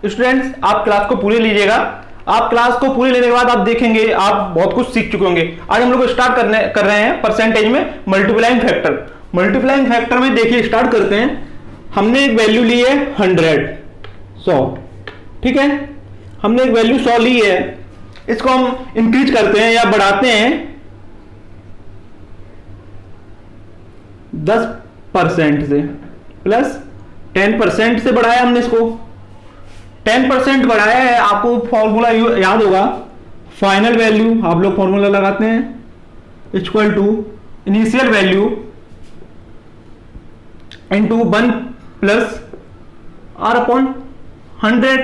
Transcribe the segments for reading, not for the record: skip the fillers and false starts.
Students आप class को पूरी लीजिएगा। आप क्लास को पूरी लेने के बाद आप देखेंगे आप बहुत कुछ सीख चुके होंगे। आज हम लोग स्टार्ट कर रहे हैं परसेंटेज में मल्टीप्लाइंग फैक्टर। मल्टीप्लाइंग फैक्टर में देखिए स्टार्ट करते हैं। हमने एक वैल्यू ली है 100, ठीक है, हमने एक वैल्यू 100 ली है, इसको हम इंक्रीज करते हैं या बढ़ाते हैं 10% से, प्लस 10% से बढ़ाया हमने इसको, 10% बढ़ाया है। आपको फॉर्मूला याद होगा, फाइनल वैल्यू आप लोग फॉर्मूला लगाते हैं equal to initial value into 1 plus R upon 100,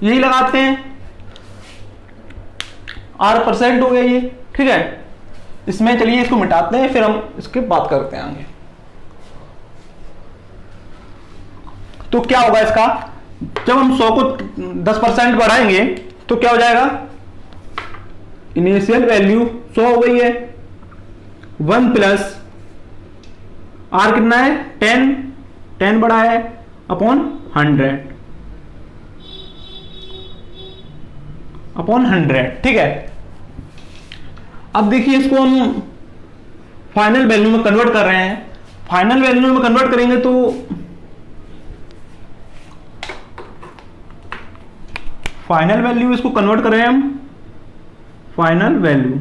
यही लगाते हैं। R% हो गया ये, ठीक है। इसमें चलिए इसको मिटाते हैं, फिर हम इसके बात करते हैं आगे। तो क्या होगा इसका, जब हम 100 को 10% बढ़ाएंगे तो क्या हो जाएगा, इनिशियल वैल्यू 100 हो गई है, 1 प्लस आर कितना है 10 बढ़ा है अपॉन 100, ठीक है। अब देखिए इसको हम फाइनल वैल्यू में कन्वर्ट कर रहे हैं। फाइनल वैल्यू में कन्वर्ट करेंगे तो फाइनल वैल्यू, इसको कन्वर्ट कर रहे हैं हम फाइनल वैल्यू,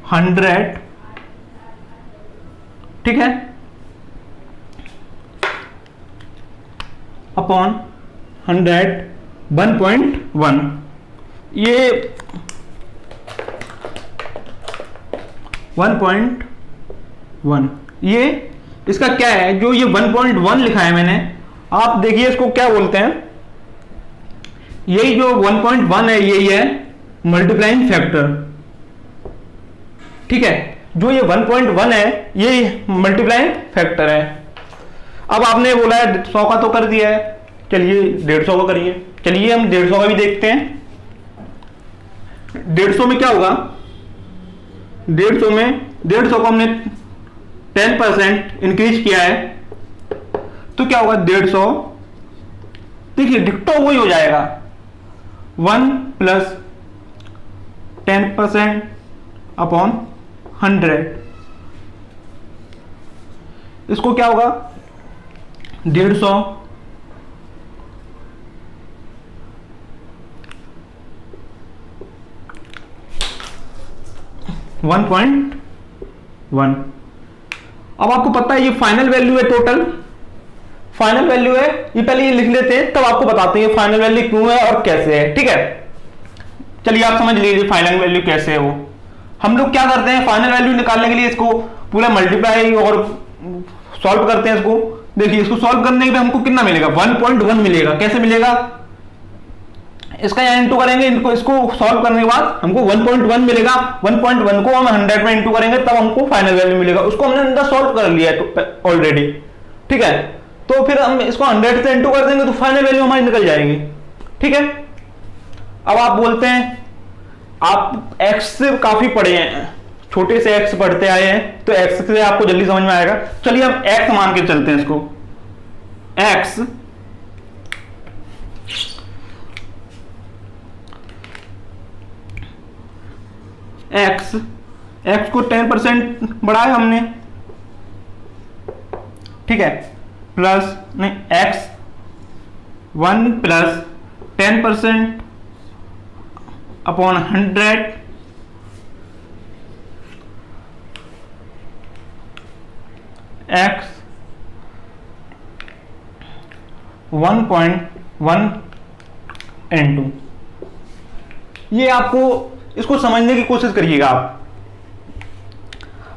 $100, ठीक है, अपॉन 100 1.1। ये 1.1, ये इसका क्या है, जो ये 1.1 लिखा है मैंने, आप देखिए इसको क्या बोलते हैं, यही जो 1.1 है यही है मल्टीप्लाइंग फैक्टर, ठीक है। जो ये 1.1 है ये मल्टीप्लाइंग फैक्टर है। अब आपने बोला है 100 का तो कर दिया है, चलिए 150 का करिए। चलिए हम 150 का भी देखते हैं। 150 में क्या होगा, 150 को हमने 10% इंक्रीज किया है तो क्या होगा 150, देखिए डिक्टो वही हो जाएगा, 1 प्लस 10% अपॉन 100। इसको क्या होगा 150 1.1। अब आपको पता है ये फाइनल वैल्यू है, टोटल फाइनल वैल्यू है, ये पहले ये लिख लेते हैं तब आपको बताते हैं फाइनल वैल्यू क्यों है और कैसे है, ठीक है। चलिए आप समझ लीजिए फाइनल वैल्यू कैसे है। वो हम लोग क्या करते हैं, फाइनल वैल्यू निकालने के लिए इसको पूरा मल्टीप्लाई और सॉल्व करते हैं इसको। देखिए इसको सॉल्व करने के लिए हमको कितना मिलेगा, 1.1 मिलेगा। कैसे मिलेगा, इसका यहाँ इंटू करेंगे, इसको सॉल्व करने के बाद हमको 1.1 मिलेगा। 1.1 को हम 100 में इंटू करेंगे तब हमको फाइनल वैल्यू मिलेगा। उसको हमने अंदर सॉल्व कर लिया है ऑलरेडी, ठीक है। तो फिर हम इसको 100 से इंटू कर देंगे तो फाइनल वैल्यू हमारी निकल जाएगी, ठीक है। अब आप बोलते हैं आप x से काफी पढ़े हैं, छोटे से x पढ़ते आए हैं तो x से आपको जल्दी समझ में आएगा। चलिए हम x मान के चलते हैं इसको, x को 10% बढ़ाया हमने, ठीक है, प्लस नहीं x 1 plus 10% upon 100 x 1.1 n2। ये आपको इसको समझने की कोशिश करिएगा आप।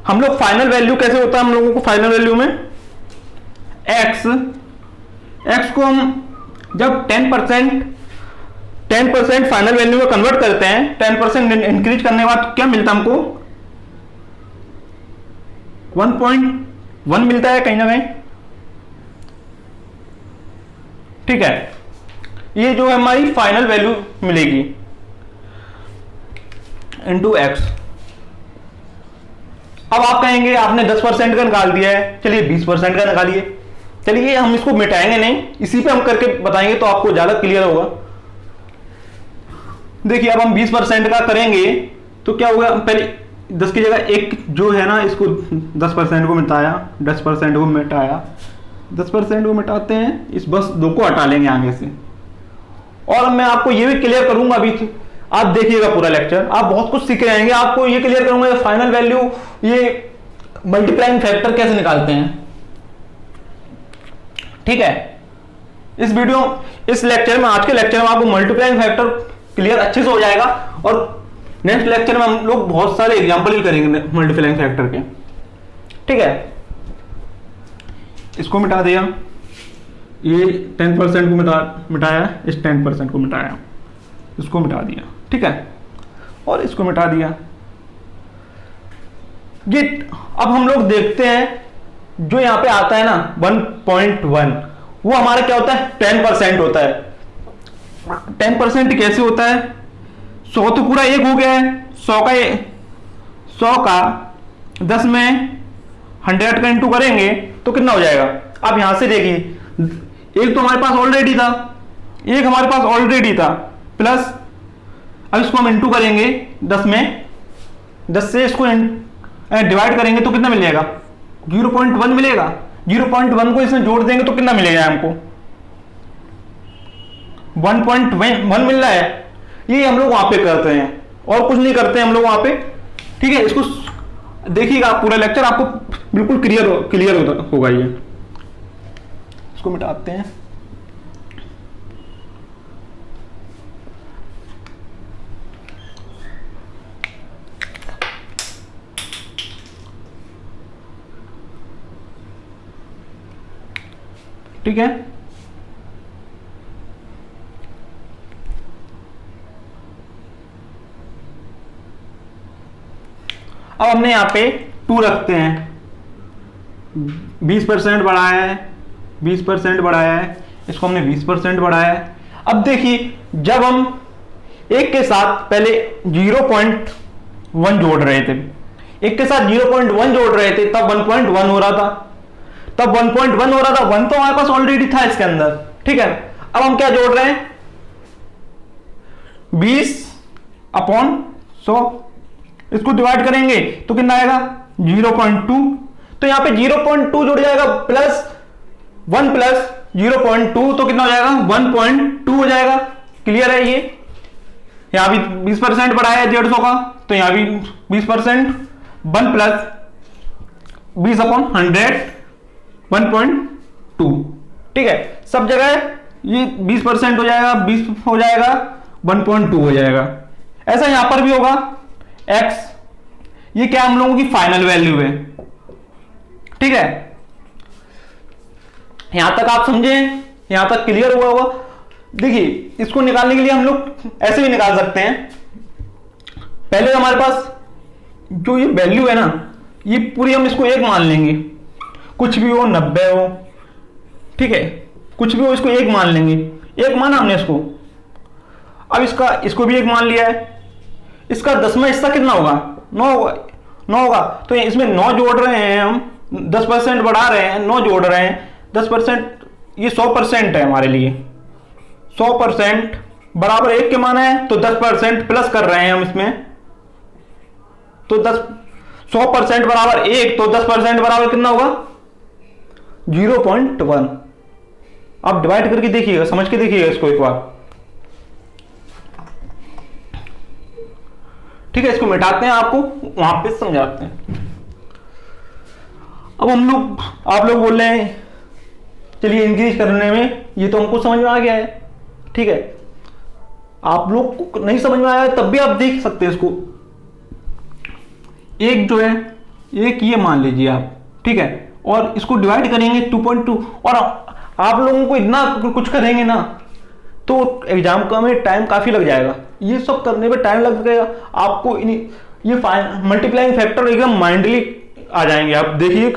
हम लोग फाइनल वैल्यू कैसे होता है, हम लोगों को फाइनल वैल्यू में x को हम जब 10% फाइनल वैल्यू में कन्वर्ट करते हैं, 10% इंक्रीज करने के बाद क्या मिलता है हमको 1.1 मिलता है कहीं ना कहीं, ठीक है। ये जो है हमारी फाइनल वैल्यू मिलेगी इनटू x। अब आप कहेंगे आपने 10% का निकाल दिया है, चलिए 20% का निकालिए। चलिए हम इसको मिटाएंगे नहीं, इसी पे हम करके बताएंगे तो आपको ज्यादा क्लियर होगा। देखिए अब हम 20% का करेंगे तो क्या होगा, पहले 10 की जगह एक जो है ना, इसको 10% को मिटाया, 10% को मिटाया, 10% को मिटाते हैं, इस बस 2 को हटा लेंगे आगे से। और मैं आपको ये भी क्लियर करूंगा, अभी आप देखिएगा पूरा लेक्चर, आप बहुत कुछ सीख जाएंगे। आपको ये क्लियर करूंगा फाइनल वैल्यू, ये मल्टीप्लाइंग फैक्टर कैसे निकालते हैं, ठीक है। इस लेक्चर में, आज के लेक्चर में आपको मल्टीप्लाइंग फैक्टर क्लियर अच्छे से हो जाएगा। और नेक्स्ट लेक्चर में हम लोग बहुत सारे एग्जांपल ही करेंगे मल्टीप्लाइंग फैक्टर के, ठीक है। इसको मिटा दिया, ये 10% को मिटाया, इस 10% को मिटाया, इसको मिटा दिया, ठीक है, और इसको मिटा दिया। ये अब हम लोग देखते हैं जो यहां पे आता है ना 1.1, वो हमारा क्या होता है, 10% होता है। 10% कैसे होता है, 100 तो पूरा 1 हो गया है, 100 का 10 में 100 का इंटू करेंगे तो कितना हो जाएगा। अब यहां से देखिए, एक तो हमारे पास ऑलरेडी था, एक हमारे पास ऑलरेडी था, प्लस अब इसको हम इंटू करेंगे 10 में, 10 से इसको डिवाइड करेंगे तो कितना मिल जाएगा, 0.1 मिलेगा। 0.1 को इसमें जोड़ देंगे तो कितना मिलेगा हमको, 1.1 मिल रहा है। ये हम लोग वहां पे करते हैं और कुछ नहीं करते हैं हम लोग वहां पे, ठीक है। इसको देखिएगा पूरा लेक्चर, आपको बिल्कुल क्लियर होगा ये। इसको मिटाते हैं, ठीक है। अब हमने यहां पे 2 रखते हैं, 20% बढ़ाया है, 20% बढ़ाया है, इसको हमने 20% बढ़ाया है। अब देखिए जब हम एक के साथ पहले 0.1 जोड़ रहे थे, एक के साथ 0.1 जोड़ रहे थे, तब 1.1 हो रहा था, तब 1.1 हो रहा था, 1 तो हमारे पास ऑलरेडी था इसके अंदर, ठीक है। अब हम क्या जोड़ रहे हैं, 20/100, इसको डिवाइड करेंगे तो कितना आएगा, 0.2। तो यहां पे 0.2 जुड़ जाएगा, प्लस 1 प्लस 0.2 तो कितना हो जाएगा, 1.2 हो जाएगा। क्लियर है ये। यहां भी 20% बढ़ाया है 150 का, तो यहां भी 20%, 1 प्लस 20/100, 1.2, ठीक है। सब जगह ये 20% हो जाएगा, 20 हो जाएगा, 1.2 हो जाएगा। ऐसा यहां पर भी होगा। x ये क्या हम लोगों की फाइनल वैल्यू है, ठीक है। यहां तक आप समझे, यहां तक क्लियर हुआ होगा। देखिए इसको निकालने के लिए हम लोग ऐसे भी निकाल सकते हैं। पहले हमारे पास जो ये वैल्यू है ना, ये पूरी हम इसको 1 मान लेंगे, कुछ भी हो, 90 हो, ठीक है, कुछ भी हो, इसको 1 मान लेंगे। 1 माना हमने इसको। अब इसको भी 1 मान लिया है। इसका 10वां हिस्सा कितना होगा, 9 होगा, 9 होगा। तो इसमें 9 जोड़ रहे हैं हम, 10% बढ़ा रहे हैं, 9 जोड़ रहे हैं, 10%, ये 100% है हमारे लिए। 100% बराबर 1 के माना है, तो 10% प्लस कर रहे हैं हम इसमें, तो 100% बराबर 1, तो 10% बराबर कितना होगा, 0.1। आप डिवाइड करके देखिएगा, समझ के देखिएगा इसको एक बार, ठीक है। इसको मिटाते हैं, आपको वहां पे समझाते हैं। अब आप लोग बोल रहे हैं चलिए इंक्रीज करने में, ये तो हमको समझ में आ गया है, ठीक है। आप लोग को नहीं समझ में आया तब भी आप देख सकते हैं इसको। एक जो है, एक ये मान लीजिए आप, ठीक है, और इसको डिवाइड करेंगे 2.2, और आप लोगों को इतना कुछ करेंगे ना तो एग्जाम का में टाइम काफी लग जाएगा। ये सब करने में टाइम लग जाएगा आपको। ये मल्टीप्लाइंग फैक्टर एकदम माइंडली आ जाएंगे। आप देखिए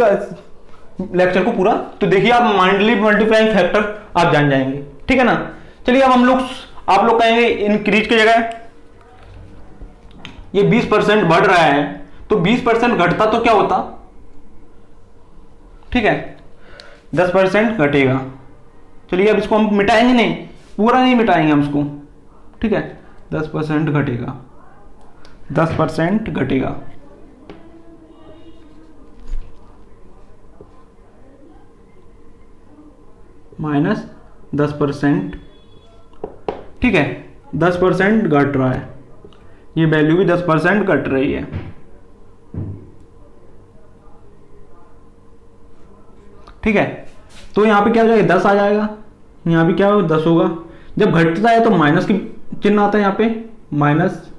लेक्चर को पूरा, तो देखिए आप माइंडली मल्टीप्लाइंग फैक्टर आप जान जाएंगे, ठीक है ना। चलिए अब आप लोग कहेंगे इंक्रीज की जगह ये 20% बढ़ रहा है, तो तो 20% घटता तो क्या होता, ठीक है, 10% घटेगा। चलिए अब इसको हम मिटाएंगे नहीं, पूरा नहीं मिटाएंगे हम इसको, ठीक है, 10% घटेगा, 10% घटेगा, माइनस 10%, ठीक है, 10% घट रहा है, ये वैल्यू भी 10% घट रही है, ठीक है। तो यहां पे क्या हो जाएगा, 10 आ जाएगा, यहां पे क्या होगा, 10 होगा। जब घटता है तो माइनस की चिन्ह आता है यहां पे, माइनस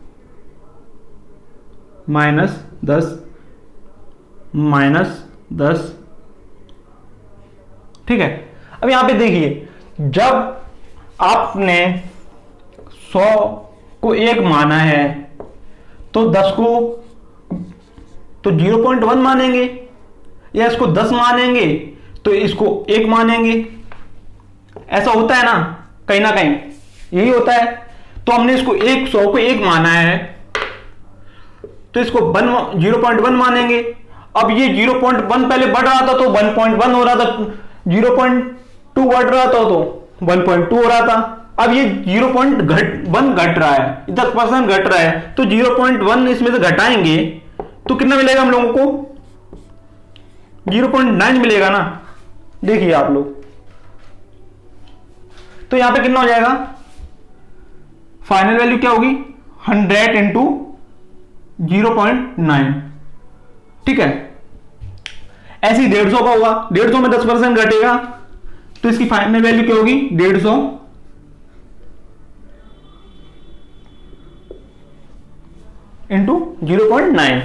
10, ठीक है। अब यहां पे देखिए, जब आपने 100 को 1 माना है तो 10 को तो 0.1 मानेंगे, या इसको 10 मानेंगे तो इसको 1 मानेंगे। ऐसा होता है ना कहीं, यही होता है। तो हमने इसको 100 को 1 माना है तो इसको 0.1 मानेंगे। अब ये 0.1 पहले बढ़ रहा था तो 1.1 हो रहा था, 0.2 बढ़ रहा था तो 1.2 हो रहा था। अब ये 0.1 घट रहा है, 10% घट रहा है, तो 0.1 इसमें से घटाएंगे तो कितना मिलेगा हम लोगों को, 0.9 मिलेगा ना। देखिए आप लोग, तो यहां पे कितना हो जाएगा, फाइनल वैल्यू क्या होगी, 100 इंटू 0.9, ठीक है। ऐसे ही 150 का होगा, 150 में 10% घटेगा तो इसकी फाइनल वैल्यू क्या होगी, 150 इंटू 0.9।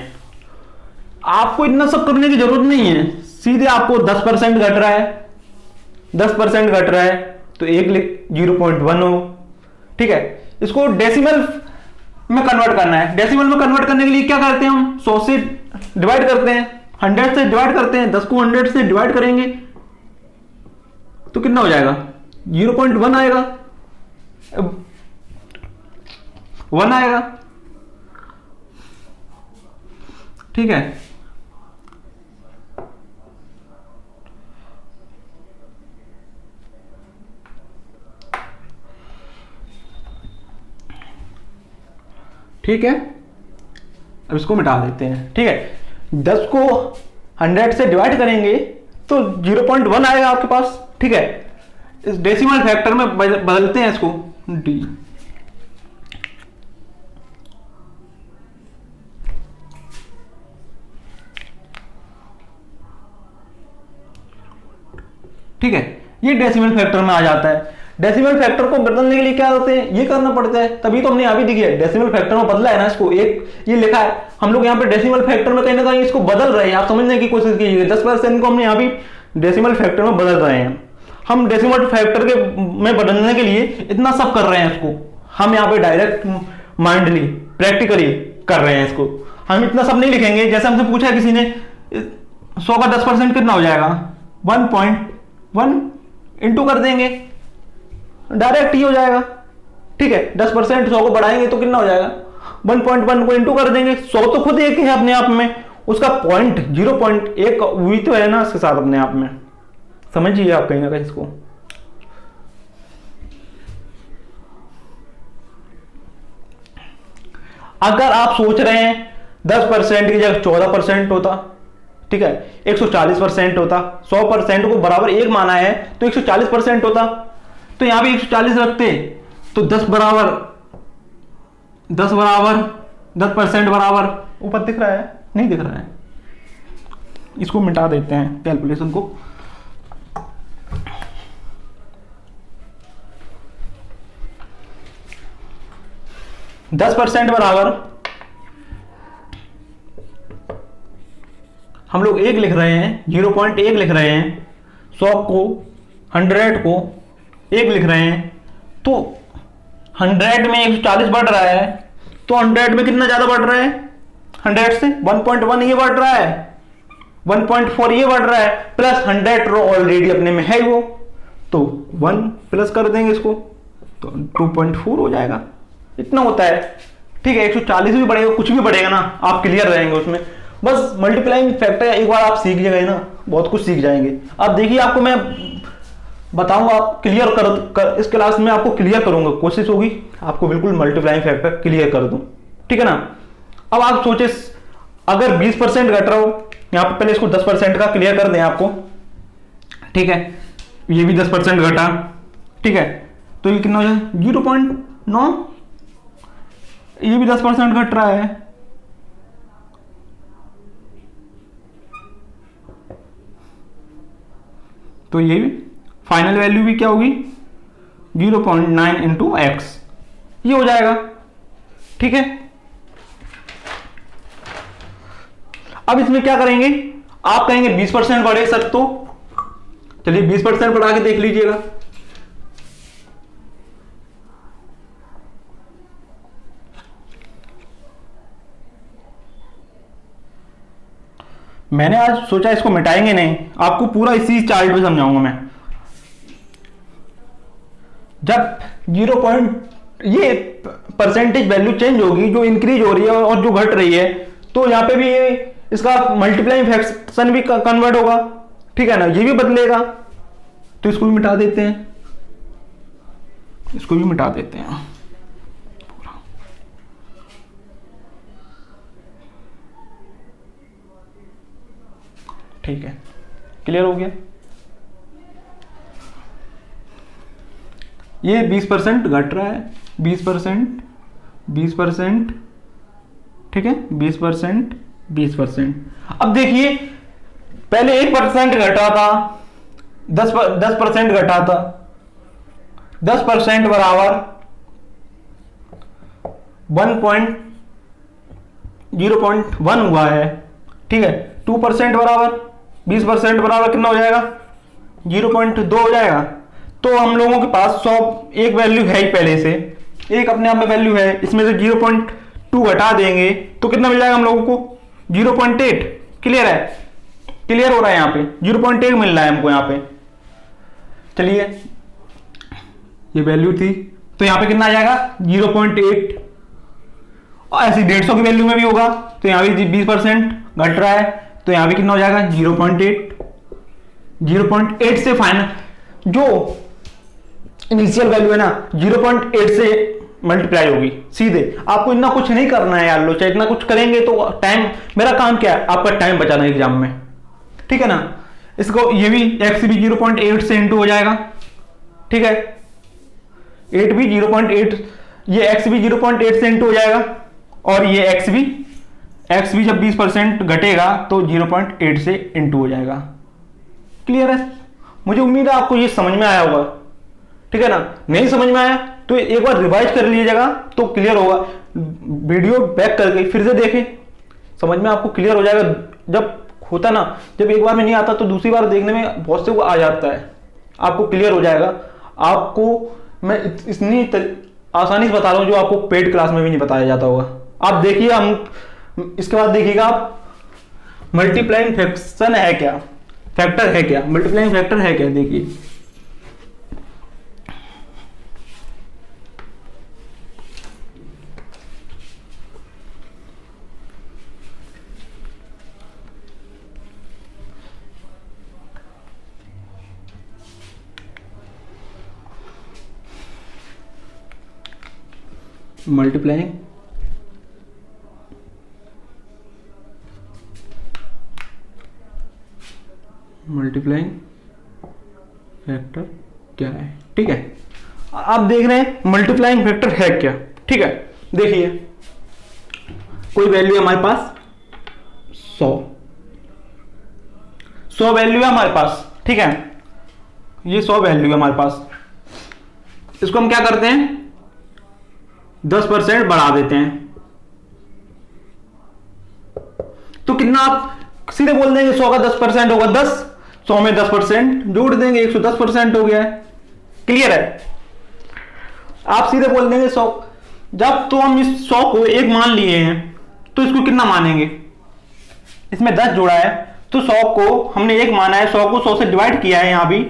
आपको इतना सब करने की जरूरत नहीं है, सीधे आपको 10% घट रहा है, 10% घट रहा है तो 0.1 हो, ठीक है। इसको डेसिमल में कन्वर्ट करना है। डेसिमल में कन्वर्ट करने के लिए क्या करते हैं हम, 100 से डिवाइड करते हैं, 100 से डिवाइड करते हैं, 10 को 100 से डिवाइड करेंगे तो कितना हो जाएगा, 0.1 आएगा, 1 आएगा, ठीक है। ठीक है, अब इसको मिटा देते हैं, ठीक है। 10 को 100 से डिवाइड करेंगे तो 0.1 आएगा आपके पास, ठीक है। इस डेसिमल फैक्टर में बदलते हैं इसको, डी, ठीक है, ये डेसिमल फैक्टर में आ जाता है। डेसिमल फैक्टर को बदलने के लिए क्या होते हैं, ये करना पड़ता है, तभी तो हमने यहाँ भी देखिए डेसिमल फैक्टर में बदला है ना, इसको एक ये लिखा है, हम लोग यहाँ पे डेसिमल फैक्टर में कहीं ना कहीं इसको बदल रहे हैं। आप समझने की कोशिश कीजिए, 10% को हमने यहाँ भी डेसिमल फैक्टर में बदल रहे हैं। हम डेसिमल फैक्टर के में बदलने के लिए इतना सब कर रहे हैं, इसको हम यहाँ पे डायरेक्ट माइंडली प्रैक्टिकली कर रहे हैं। इसको हम इतना सब नहीं लिखेंगे। जैसे हमसे पूछा किसी ने 100 का 10% कितना हो जाएगा, 1.1 इंटू कर देंगे, डायरेक्ट ही हो जाएगा, ठीक है। 10% 100 को बढ़ाएंगे तो कितना हो जाएगा, 1.1 को इंटू कर देंगे। 100 तो खुद एक है अपने आप में, उसका पॉइंट 0.1 हुई तो है ना इसके साथ अपने आप में, समझिए आप कहीं ना कहीं इसको। अगर आप सोच रहे हैं 10% की जगह 14% होता, ठीक है, 140% होता, 100% को बराबर 1 माना है तो 140% होता, तो यहां भी 140 रखते तो 10% बराबर ऊपर दिख रहा है, नहीं दिख रहा है, इसको मिटा देते हैं कैलकुलेशन को। दस % बराबर हम लोग 1 लिख रहे हैं, 0.1 लिख रहे हैं, 100 को 100 को 1 लिख रहे हैं, तो 100 में 140 बढ़ रहा है, तो 100 में कितना ज्यादा बढ़ रहा है, 100 से 1.1 ये बढ़ रहा है, 1.4 ये बढ़ रहा है, प्लस 100 ऑलरेडी अपने में है वो, तो 1 प्लस कर देंगे इसको तो 2.4 हो जाएगा। इतना होता है, ठीक है। 140 भी बढ़ेगा, कुछ भी बढ़ेगा ना, आप क्लियर रहेंगे उसमें। बस मल्टीप्लाइंग फैक्टर एक बार आप सीख गए ना, बहुत कुछ सीख जाएंगे। अब देखिए आपको मैं बताऊंगा, आप क्लियर इस क्लास में आपको क्लियर करूंगा, कोशिश होगी आपको बिल्कुल मल्टीप्लाइंग फैक्टर क्लियर कर दूं, ठीक है ना। अब आप सोचे अगर 20% घट रहा हो, यहां पे पहले इसको 10% का क्लियर कर दें आपको, ठीक है। ये भी 10% घटा, ठीक है, तो ये कितना हो जाए 0.9, ये भी 10% घट रहा है, तो ये भी फाइनल वैल्यू भी क्या होगी 0.9 इंटू एक्स, ये हो जाएगा, ठीक है। अब इसमें क्या करेंगे, आप कहेंगे 20% बढ़े सर, तो चलिए 20% बढ़ा के देख लीजिएगा। मैंने आज सोचा इसको मिटाएंगे नहीं, आपको पूरा इसी चार्ट पे समझाऊंगा मैं। जब 0. ये परसेंटेज वैल्यू चेंज होगी, जो इंक्रीज हो रही है और जो घट रही है, तो यहां पे भी इसका मल्टीप्लाइंग फ्रैक्शन भी कन्वर्ट होगा, ठीक है ना, ये भी बदलेगा। तो इसको भी मिटा देते हैं, इसको भी मिटा देते हैं पूरा। ठीक है, क्लियर हो गया। ये 20% घट रहा है, 20%, 20%, ठीक है, 20%, 20%। अब देखिए पहले 1% घटा था, 10% घटा था, 10% बराबर 0.1 हुआ है, ठीक है। 2% बराबर 20% बराबर कितना हो जाएगा 0.2 हो जाएगा। तो हम लोगों के पास 100 एक वैल्यू है ही पहले से, एक अपने आप में वैल्यू है, इसमें से 0.2 घटा देंगे तो कितना मिल जाएगा हम लोगों को 0.8। क्लियर है, क्लियर हो रहा है, यहाँ पे 0.8 मिल रहा है हमको यहाँ पे। चलिए ये वैल्यू थी, तो यहाँ पे कितना आ जाएगा 0.8, और ऐसी 150 की वैल्यू में भी होगा, तो यहाँ भी 20% घट रहा है, तो यहाँ भी कितना हो जाएगा 0.8। 0.8 से फाइनल जो इनिशियल वैल्यू है ना 0.8 से मल्टीप्लाई होगी सीधे। आपको इतना कुछ नहीं करना है यार, लो चाहे इतना कुछ करेंगे तो टाइम, मेरा काम क्या है आपका टाइम बचाना है एग्जाम में, ठीक है ना। इसको ये भी x भी 0.8 से इंटू हो जाएगा, ठीक है, 8 भी 0.8, ये x भी 0.8 से इंटू हो जाएगा, और ये x भी जब 20% घटेगा तो 0.8 से इंटू हो जाएगा। क्लियर है, मुझे उम्मीद है आपको ये समझ में आया होगा, ठीक है ना। नहीं समझ में आया तो एक बार रिवाइज कर लीजिएगा तो क्लियर होगा, वीडियो बैक करके फिर से देखें, समझ में आपको क्लियर हो जाएगा। जब होता ना, जब एक बार में नहीं आता तो दूसरी बार देखने में बहुत से वो आ जाता है, आपको क्लियर हो जाएगा। आपको मैं इतनी आसानी से बता रहा हूं जो आपको पेड क्लास में भी नहीं बताया जाता होगा। आप देखिए, हम इसके बाद देखिएगा आप मल्टीप्लाइंग फैक्शन है क्या, फैक्टर है क्या, मल्टीप्लाइंग फैक्टर है क्या, देखिए मल्टीप्लाइंग फैक्टर क्या है, ठीक है। आप देख रहे हैं मल्टीप्लाइंग फैक्टर है क्या, ठीक है। देखिए कोई वैल्यू है हमारे पास 100 वैल्यू है हमारे पास, ठीक है, ये 100 वैल्यू है हमारे पास। इसको हम क्या करते हैं 10% बढ़ा देते हैं, तो कितना आप सीधे बोल देंगे 100 का 10% होगा 10, 100 में 10% जोड़ देंगे 110% हो गया है। क्लियर है, आप सीधे बोल देंगे 100। जब तो हम इस 100 को एक मान लिए हैं तो इसको कितना मानेंगे, इसमें 10 जोड़ा है तो 100 को हमने एक माना है, 100 को 100 से डिवाइड किया है यहां भी,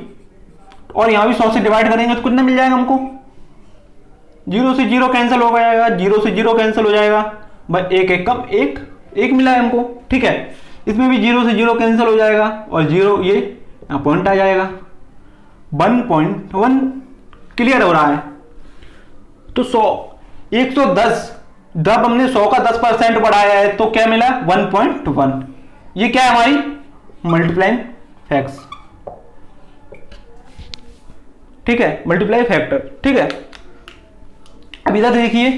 और यहां भी 100 से डिवाइड करेंगे तो कितना मिल जाएगा हमको, 0 से 0 कैंसिल हो जाएगा, 0 से 0 कैंसिल हो जाएगा, बस एक एक कम एक 1 मिला है हमको, ठीक है। इसमें भी 0 से 0 कैंसिल हो जाएगा और 0 ये यहाँ पॉइंट आ जाएगा, 1.1 क्लियर हो रहा है। तो 110 जब हमने 100 का 10% बढ़ाया है तो क्या मिला 1.1, ये क्या है हमारी मल्टीप्लाइंग फैक्ट्स, ठीक है, मल्टीप्लाई फैक्टर, ठीक है। अब इधर देखिए,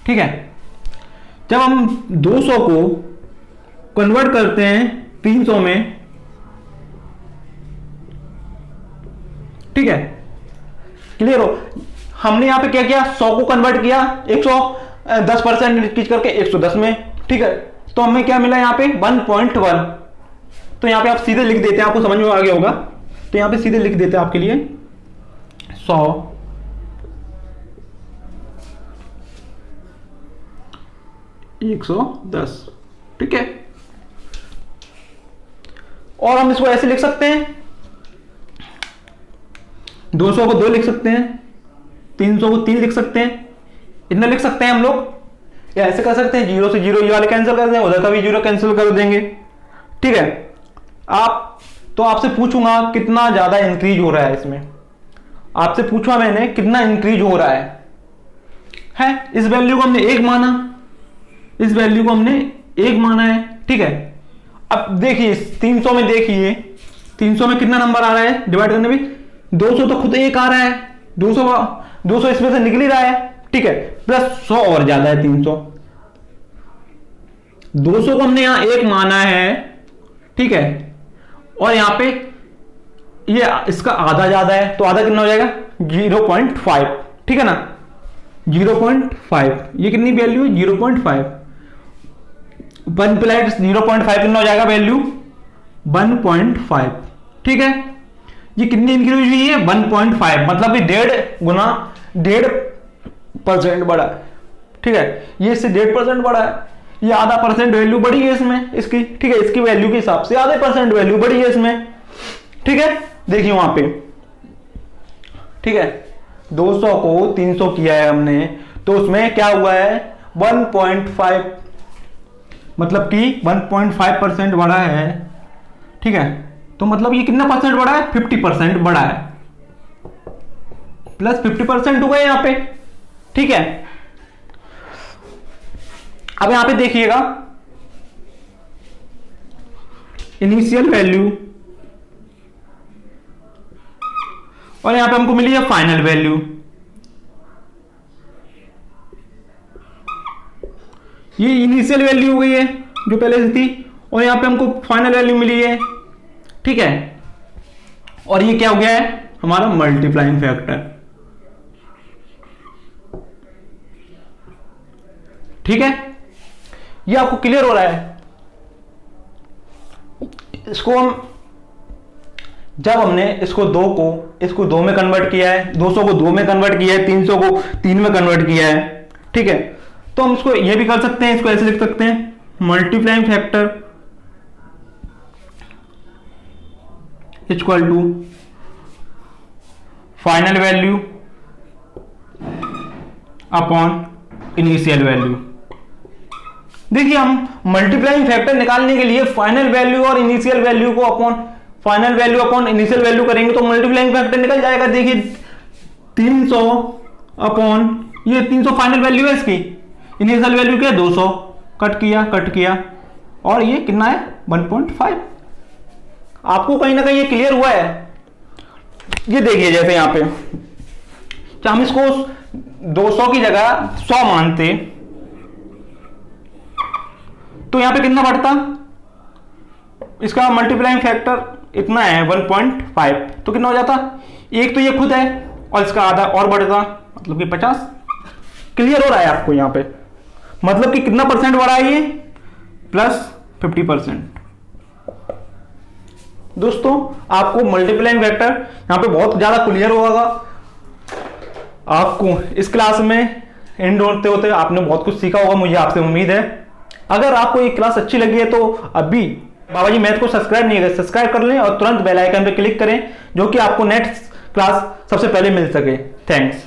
ठीक है, जब हम 200 को कन्वर्ट करते हैं 300 में, ठीक है, क्लियर हो। हमने यहां पे क्या किया, 100 को कन्वर्ट किया 110% इंक्रीज करके 110 में, ठीक है। तो हमें क्या मिला यहाँ पे 1.1। तो यहाँ पे आप सीधे लिख देते हैं, आपको समझ में आ गया होगा, तो यहाँ पे सीधे लिख देते हैं आपके लिए 100 110, ठीक है। और हम इसको ऐसे लिख सकते हैं, 200 को 2 लिख सकते हैं, 300 को 3 लिख सकते हैं, इतना लिख सकते हैं हम लोग, या ऐसे कर सकते हैं 0 से 0 ये वाले कैंसिल कर दें, उधर का भी 0 कैंसिल कर देंगे, ठीक है। तो आपसे पूछूंगा कितना ज्यादा इंक्रीज हो रहा है, इसमें आपसे पूछा मैंने कितना इंक्रीज हो रहा है। इस वैल्यू को हमने 1 माना, इस वैल्यू को हमने 1 माना है, ठीक है। अब देखिए 300 में, देखिए 300 में कितना नंबर आ रहा है डिवाइड करने में, 200 तो खुद 1 आ रहा है, 200 इसमें से निकल ही रहा है, ठीक है, प्लस 100 और ज्यादा है 300, 200 को हमने यहां 1 माना है, ठीक है, और यहां पे ये इसका आधा ज्यादा है, तो आधा कितना हो जाएगा 0.5, ठीक है ना, 0.5, ये कितनी वैल्यू है 0.5, 1 प्लस 0.5 कितना हो जाएगा वैल्यू 1.5, ठीक है। ये कितनी इंक्रीज हुई है 1.5, मतलब कि 1.5 गुना 1.5% बढ़ा है, ठीक है, ये इससे 1.5% बढ़ा है, ये आधा % वैल्यू बढ़ी है इसमें इसकी, ठीक है, इसकी वैल्यू के हिसाब से आधे % वैल्यू बढ़ी है इसमें, ठीक है। देखिए वहां पे, ठीक है, 200 को 300 किया है हमने, तो उसमें क्या हुआ है 1.5, मतलब कि 1.5% बढ़ा है, ठीक है। तो मतलब ये कितना % बढ़ा है 50% बढ़ा है, प्लस 50% हुआ है यहां पे, ठीक है। अब यहां पे देखिएगा इनिशियल वैल्यू और यहां पे हमको मिली है फाइनल वैल्यू, ये इनिशियल वैल्यू हो गई है जो पहले से थी, और यहां पे हमको फाइनल वैल्यू मिली है, ठीक है। और ये क्या हो गया है हमारा मल्टीप्लाइंग फैक्टर, ठीक है। ये आपको क्लियर हो रहा है। इसको हम जब हमने इसको 2 में कन्वर्ट किया है, 200 को 2 में कन्वर्ट किया है, 300 को 3 में कन्वर्ट किया है, ठीक है, तो हम इसको ये भी कर सकते हैं, इसको ऐसे लिख सकते हैं multiplying factor equal to final value upon initial value. देखिए हम मल्टीप्लाइंग फैक्टर निकालने के लिए फाइनल वैल्यू और इनिशियल वैल्यू को final value upon initial value करेंगे तो मल्टीप्लाइंग फैक्टर निकल जाएगा। देखिए 300 अपॉन ये 300 फाइनल वैल्यू है इसकी, इनिशियल वैल्यू क्या 200, कट किया और ये कितना है 1.5। आपको कहीं ना कहीं ये क्लियर हुआ है। ये देखिए जैसे यहां पे हम इसको 200 की जगह 100 मानते तो यहां पे कितना बढ़ता, इसका मल्टीप्लाइंग फैक्टर इतना है 1.5, तो कितना हो जाता, एक तो ये खुद है और इसका आधा और बढ़ता, मतलब कि 50। क्लियर हो रहा है आपको यहां पे, मतलब कि कितना % बढ़ा है ये प्लस 50%। दोस्तों आपको मल्टीप्लाइंग फैक्टर यहां पे बहुत ज्यादा क्लियर होगा। आपको इस क्लास में एंड होते होते आपने बहुत कुछ सीखा होगा, मुझे आपसे उम्मीद है। अगर आपको ये क्लास अच्छी लगी है तो अभी बाबाजी मैथ को सब्सक्राइब नहीं है, सब्सक्राइब कर लें और तुरंत बेल आइकन पे क्लिक करें, जो कि आपको नेक्स्ट क्लास सबसे पहले मिल सके। थैंक्स।